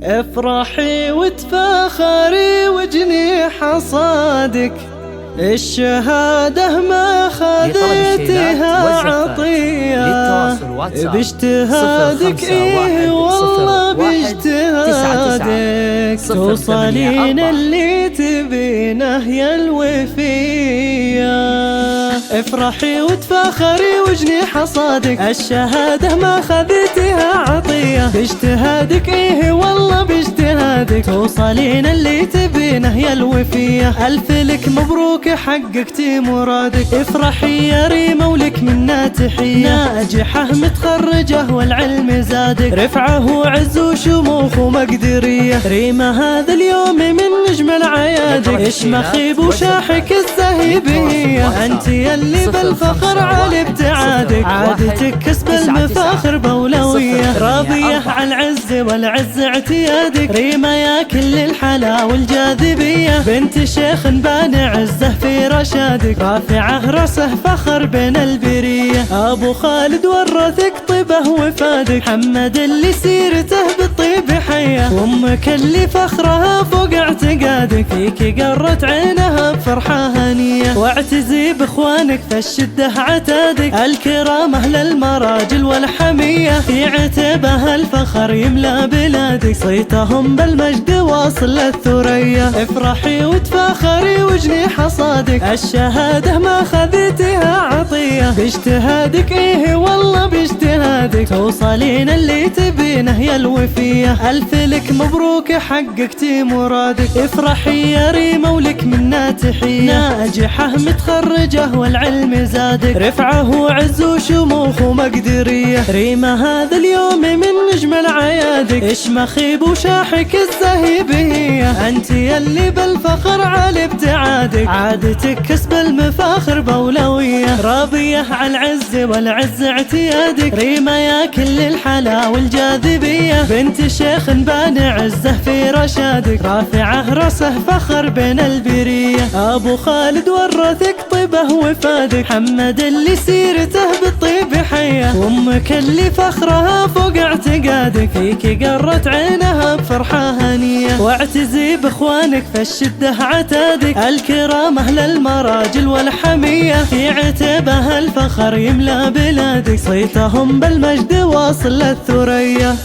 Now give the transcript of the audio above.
افرحي وتفاخري وجني حصادك، الشهادة ما خذيتها عطية، باجتهادك إيه والله باجتهادك توصلين اللي تبينه يا الوفية. افرحي وتفاخري وجني حصادك، الشهادة ما خذيتها عطية، باجتهادك إيه والله باجتهادك توصلين اللي تبينه يا الوفية. ألف لك مبروك حققتي مرادك، افرحي يا ريمة ولك منا تحية، ناجحة متخرجة والعلم زادك، رفعه وعز وشموخ ومقدرية. ريمة هذا اليوم من نجم العيادك، ايش مخيب وشاحك الزهيبية، انت يلي بالفخر على ابتعادك، عادتك كسب المفاخر بولوية. راضية على العز والعز اعتيادك، ريمة يا كل الحلا والجاذبية، بنت شيخ بان عزه في رشادك، رافعه راسه فخر بين البرية. ابو خالد ورثك طيبه وفادك، حمد اللي سيرته بالطيب حيه، وامك اللي فخرها فوق اعتقادك، فيك قرت عينها بفرحه هنيه. واعتزي باخوانك فالشده عتادك، الكرام اهل المراجل والحميه، في عتبه الفخر يملا بلادك، صيتهم بالمجد واصل للثريا. افرحي وتفاخري وجني حصادك، الشهادة ما خذيتها عطية، باجتهادك إيه والله باجتهادك توصلين اللي تبينه يا الوفية. ألف لك مبروك حققتي مرادك، افرحي يا ريمة ولك منا تحية، ناجحة متخرجة والعلم زادك، رفعه وعز وشموخ ومقدرية. ريمة هذا اليوم من نجم العيادك، ايش مخيب وشاحك الزهيبية، انت يلي بالفخر على ابتعادك، عادتك كسب المفاخر بولوية. راضية على العز والعز اعتيادك، ريمة يا كل الحلا والجاذبية، بنت شيخ بان عزه في رشادك، رافعه راسه فخر بين البرية. ابو خالد ورثك طيبه وفادك، حمد اللي سيرته بالطيب حيه، وامك اللي فخرها فوق اعتقادك، فيك قرت عينها بفرحه هنيه. واعتزي باخوانك فالشده عتادك، الكرام اهل المراجل والحميه، في عتبه الفخر يملا بلادك، صيتهم بالمجد واصل للثريا.